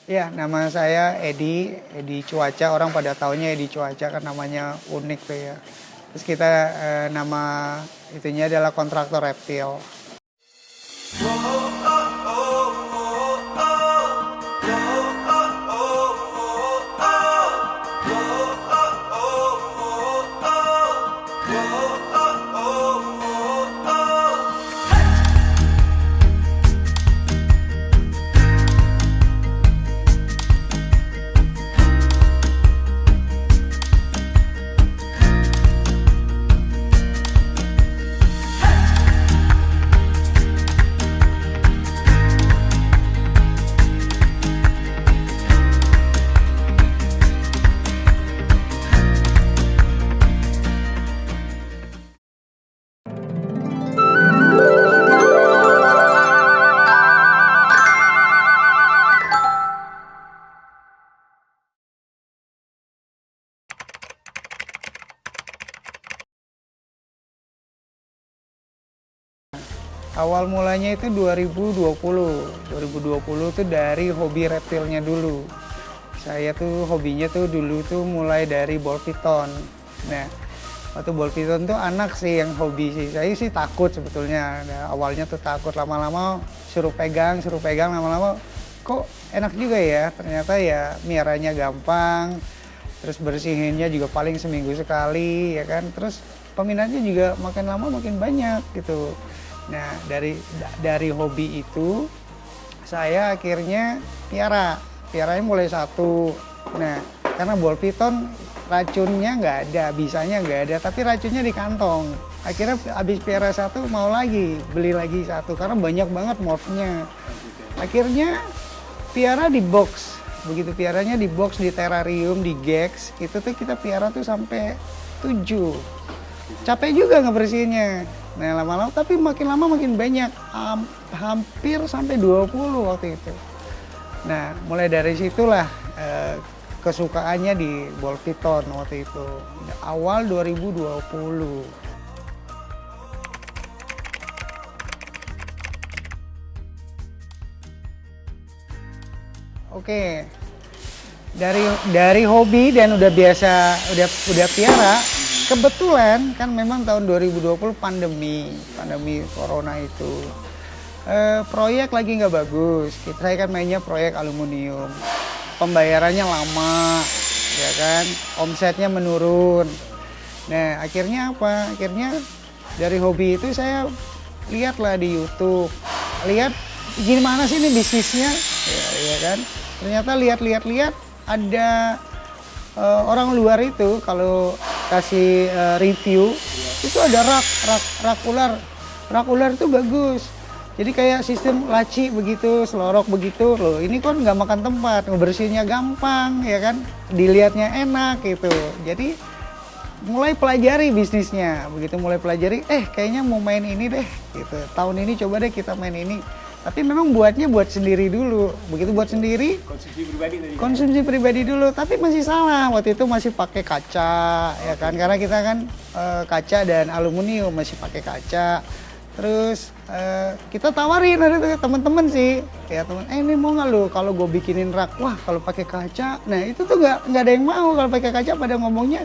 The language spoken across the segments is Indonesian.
Ya, nama saya Edi Cuaca. Orang pada taunya Edi Cuaca kan namanya unik tuh ya. Terus kita nama itunya adalah kontraktor reptil. Awal mulanya itu 2020. 2020 tuh dari hobi reptilnya dulu. Saya tuh hobinya tuh dulu tuh mulai dari ball python. Nah, waktu ball python tuh anak sih yang hobi sih. Saya sih takut sebetulnya. Nah, awalnya tuh takut, lama-lama suruh pegang, lama-lama kok enak juga ya. Ternyata ya miaranya gampang. Terus bersihinnya juga paling seminggu sekali ya kan. Terus peminatnya juga makin lama makin banyak gitu. Nah, dari hobi itu saya akhirnya piaranya mulai satu. Nah, karena ball python racunnya nggak ada, bisanya nggak ada, tapi racunnya di kantong. Akhirnya habis piara satu mau lagi beli lagi satu karena banyak banget morphnya. Akhirnya piara di box. Begitu piaranya di box, di terrarium, di gex, itu tuh kita piara tuh sampai 7. Capek juga ngebersihinnya. Nah, lama-lama tapi makin lama makin banyak, hampir sampai 20 waktu itu. Nah, mulai dari situlah kesukaannya di ball python waktu itu. Awal 2020. Oke. Dari hobi dan udah biasa udah piara. Kebetulan kan memang tahun 2020 pandemi corona itu. Proyek lagi nggak bagus. Saya kan mainnya proyek aluminium. Pembayarannya lama, ya kan. Omsetnya menurun. Nah, akhirnya apa? Akhirnya dari hobi itu saya lihatlah di YouTube. Lihat gimana sih ini bisnisnya? Ya kan. Ternyata lihat ada orang luar itu kalau kasih review itu ada rak ular itu bagus, jadi kayak sistem laci begitu, selorok begitu loh. Ini kan nggak makan tempat, ngebersihinnya gampang ya kan, dilihatnya enak gitu. Jadi mulai pelajari bisnisnya, begitu mulai pelajari kayaknya mau main ini deh gitu, tahun ini coba deh kita main ini. Tapi memang buatnya buat sendiri dulu. Begitu buat sendiri, konsumsi pribadi dulu. Tapi masih salah. Waktu itu masih pakai kaca, ya kan? Karena kita kan kaca dan aluminium, masih pakai kaca. Terus kita tawarin ada teman-teman sih, ya teman. Ini mau nggak lu kalau gue bikinin rak? Wah, kalau pakai kaca, nah itu tuh nggak ada yang mau kalau pakai kaca. Pada ngomongnya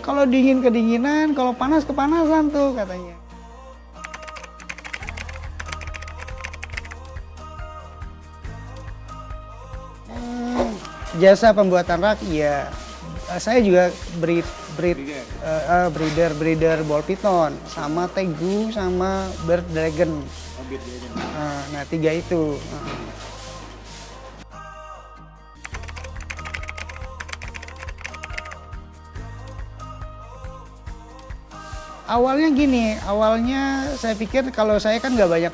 kalau dingin kedinginan, kalau panas kepanasan tuh katanya. Jasa pembuatan rak, ya. Saya juga breeder ball python, sama tegu, sama bird dragon. Nah, 3 itu. Awalnya gini, awalnya saya pikir kalau saya kan nggak banyak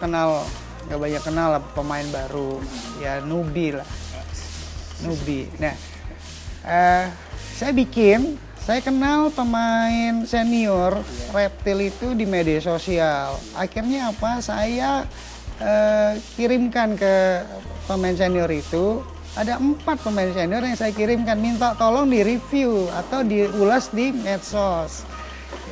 kenal pemain baru, ya newbie lah. Nah, saya kenal pemain senior reptil itu di media sosial. Akhirnya apa? Saya kirimkan ke pemain senior itu. Ada 4 pemain senior yang saya kirimkan, minta tolong di review atau diulas di medsos.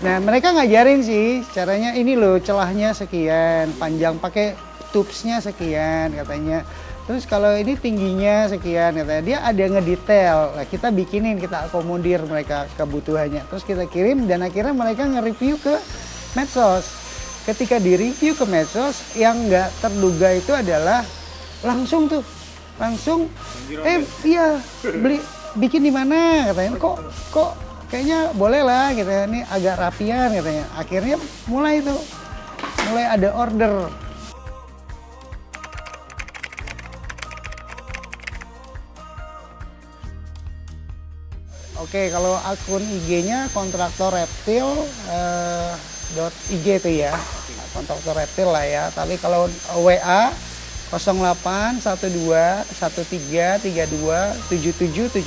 Nah, mereka ngajarin sih caranya, ini loh celahnya sekian, panjang pakai tubesnya sekian katanya. Terus kalau ini tingginya sekian katanya, dia ada ngedetail. Nah, kita bikinin, kita akomodir mereka kebutuhannya. Terus kita kirim dan akhirnya mereka nge-review ke medsos. Ketika di-review ke medsos, yang nggak terduga itu adalah langsung iya beli bikin di mana katanya, kok kayaknya boleh lah gitu, ini agak rapian katanya. Akhirnya mulai ada order. Oke, kalau akun IG-nya kontraktor reptil .ig itu ya, kontraktor reptil lah ya. Tapi kalau WA 08 12 13 32 7778.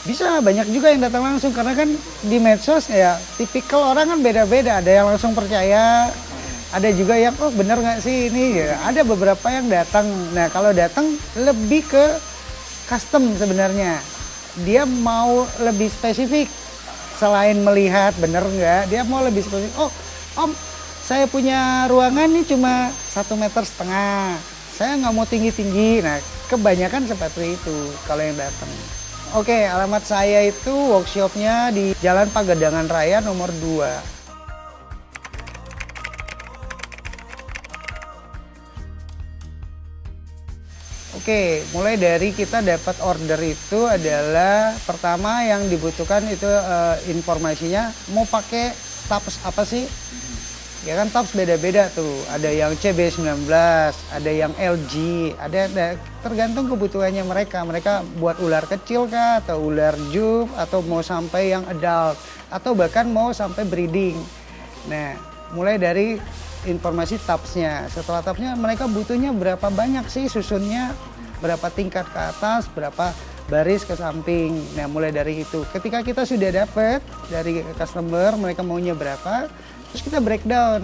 Bisa, banyak juga yang datang langsung karena kan di medsos ya tipikal orang kan beda-beda. Ada yang langsung percaya, ada juga yang oh bener nggak sih ini ya. Ada beberapa yang datang. Nah kalau datang lebih ke custom sebenarnya. Dia mau lebih spesifik selain melihat bener nggak. Dia mau lebih spesifik. Oh om, saya punya ruangan nih cuma 1,5 meter. Saya nggak mau tinggi-tinggi. Nah kebanyakan seperti itu kalau yang datang. Oke, alamat saya itu workshopnya di Jalan Pagedangan Raya nomor 2. Oke, mulai dari kita dapat order itu adalah pertama yang dibutuhkan itu informasinya mau pakai taps apa sih? Ya kan taps beda-beda tuh, ada yang CB19, ada yang LG, ada tergantung kebutuhannya mereka. Mereka buat ular kecil kah, atau ular jump, atau mau sampai yang adult, atau bahkan mau sampai breeding. Nah, mulai dari informasi tapsnya. Setelah tapsnya mereka butuhnya berapa banyak sih susunnya, berapa tingkat ke atas, berapa baris ke samping. Nah, mulai dari itu. Ketika kita sudah dapat dari customer, mereka maunya berapa, terus kita breakdown,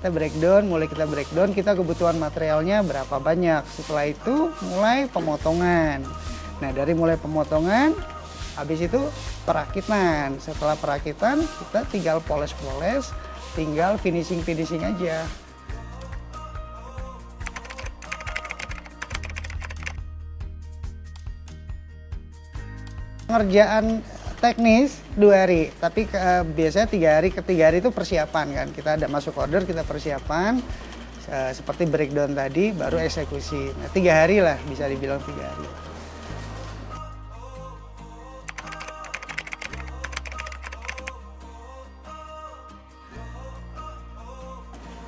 kita breakdown, kita kebutuhan materialnya berapa banyak. Setelah itu mulai pemotongan. Nah dari mulai pemotongan, habis itu perakitan. Setelah perakitan kita tinggal poles-poles, tinggal finishing aja. Pengerjaan teknis 2 hari, tapi biasanya 3 hari. Ketiga hari itu persiapan kan, kita ada masuk order, kita persiapan seperti breakdown tadi, baru eksekusi. Nah 3 hari lah, bisa dibilang 3 hari.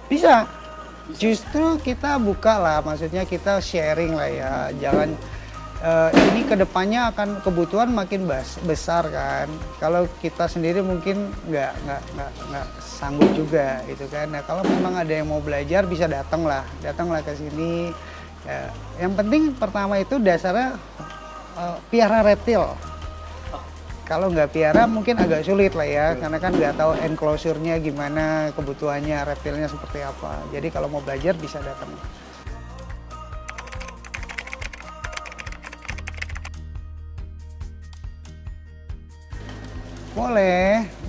Bisa, justru kita buka lah, maksudnya kita sharing lah ya, jangan ini kedepannya akan kebutuhan makin besar kan. Kalau kita sendiri mungkin nggak sanggup juga gitu kan. Nah kalau memang ada yang mau belajar bisa datanglah ke sini. Ya, yang penting pertama itu dasarnya piara reptil. Kalau nggak piara mungkin agak sulit lah ya, karena kan nggak tahu enclosure-nya gimana, kebutuhannya reptilnya seperti apa. Jadi kalau mau belajar bisa datang.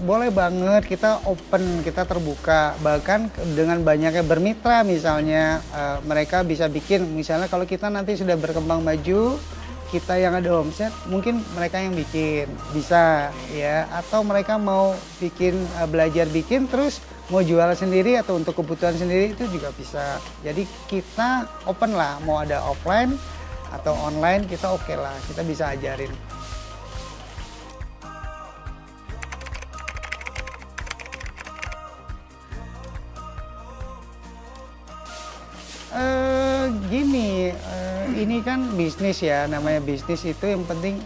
Boleh banget, kita open, kita terbuka. Bahkan dengan banyaknya bermitra misalnya, mereka bisa bikin, misalnya kalau kita nanti sudah berkembang maju, kita yang ada omset, mungkin mereka yang bikin, bisa ya. Atau mereka mau bikin, belajar bikin, terus mau jual sendiri atau untuk kebutuhan sendiri itu juga bisa. Jadi kita open lah, mau ada offline atau online kita oke lah, kita bisa ajarin. Ini kan bisnis ya, namanya bisnis itu yang penting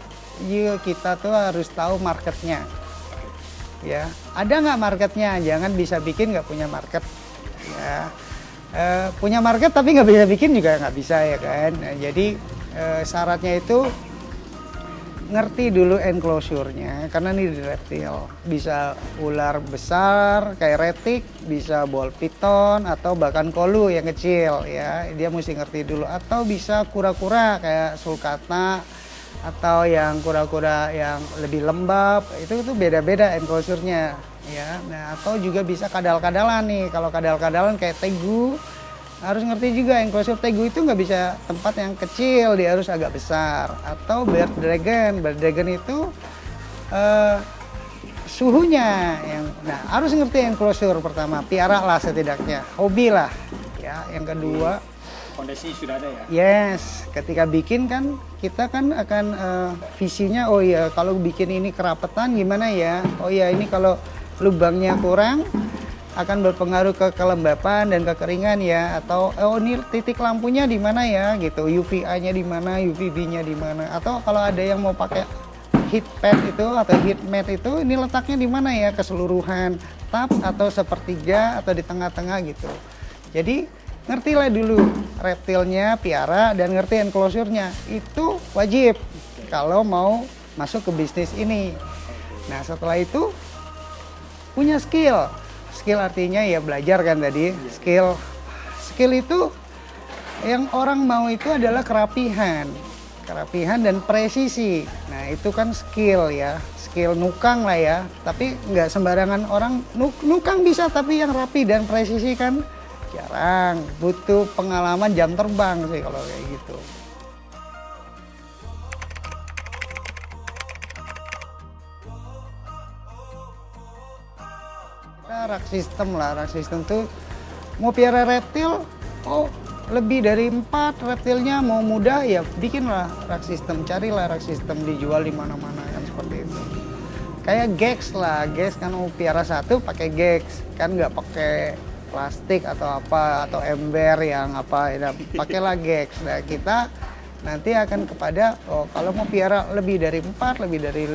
kita tuh harus tahu marketnya. Ya, ada nggak marketnya? Jangan bisa bikin nggak punya market. Ya, punya market tapi nggak bisa bikin juga nggak bisa ya kan. Nah, jadi syaratnya itu ngerti dulu enclosure-nya, karena ini di reptil. Bisa ular besar kayak retik, bisa ball python atau bahkan kolu yang kecil ya. Dia mesti ngerti dulu, atau bisa kura-kura kayak sulcata atau yang kura-kura yang lebih lembab. Itu beda-beda enclosure-nya ya. Nah, atau juga bisa kadal-kadalan nih. Kalau kadal-kadalan kayak tegu, harus ngerti juga enclosure tegu itu nggak bisa tempat yang kecil, dia harus agak besar. Atau bird dragon itu suhunya yang, nah harus ngerti enclosure pertama, piara lah setidaknya, hobi lah, ya. Yang kedua, fondasi sudah ada ya? yes, ketika bikin kan kita kan akan visinya, oh ya kalau bikin ini kerapetan gimana ya, oh ya ini kalau lubangnya kurang akan berpengaruh ke kelembapan dan kekeringan ya, atau oh ini titik lampunya di mana ya gitu, UVA-nya di mana, UVB-nya di mana, atau kalau ada yang mau pakai heat pad itu atau heat mat itu, ini letaknya di mana ya, keseluruhan tap atau sepertiga atau di tengah-tengah gitu. Jadi ngertilah dulu reptilnya, piara, dan ngerti enclosure-nya, itu wajib kalau mau masuk ke bisnis ini. Nah setelah itu punya skill artinya ya belajar kan tadi, skill itu yang orang mau itu adalah kerapihan dan presisi. Nah itu kan skill ya, skill nukang lah ya, tapi nggak sembarangan orang nukang bisa, tapi yang rapi dan presisi kan jarang, butuh pengalaman jam terbang sih kalau kayak gitu. Rak sistem tuh mau piara reptil, oh lebih dari 4 reptilnya mau mudah ya bikinlah rak sistem, carilah rak sistem dijual di mana-mana kan seperti itu. Kayak gex lah, gex kan mau piara satu pakai gex, kan nggak pakai plastik atau apa atau ember yang apa, ya, pakailah gex. Nah kita nanti akan kepada kalau mau piara lebih dari 4, lebih dari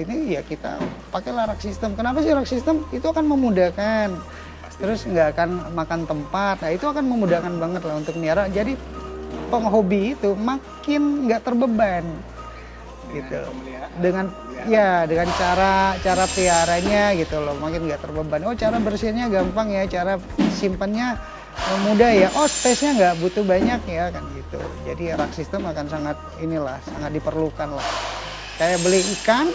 ini ya kita pakailah rak sistem. Kenapa sih rak sistem? Itu akan memudahkan. Terus nggak akan makan tempat. Nah itu akan memudahkan banget lah untuk miara. Jadi penghobi itu makin nggak terbeban gitu. Dengan cara piaranya gitu loh, makin nggak terbeban. Oh cara bersihnya gampang ya, cara simpannya mudah ya. Oh space-nya nggak butuh banyak ya kan gitu. Jadi rak sistem akan sangat sangat diperlukan lah. Kayak beli ikan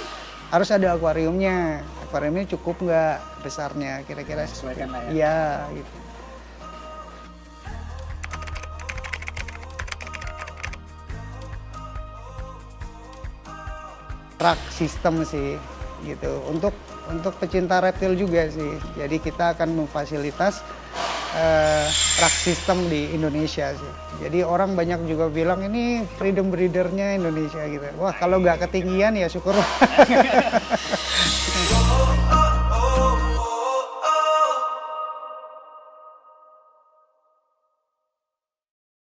harus ada akuariumnya. Akuariumnya cukup nggak besarnya, kira-kira sesuaikan lah ya. Iya gitu. Rak sistem sih gitu, untuk pecinta reptil juga sih. Jadi kita akan memfasilitas rak sistem di Indonesia sih. Jadi orang banyak juga bilang ini freedom breedernya Indonesia gitu. Wah kalau nggak ketinggian ya syukur.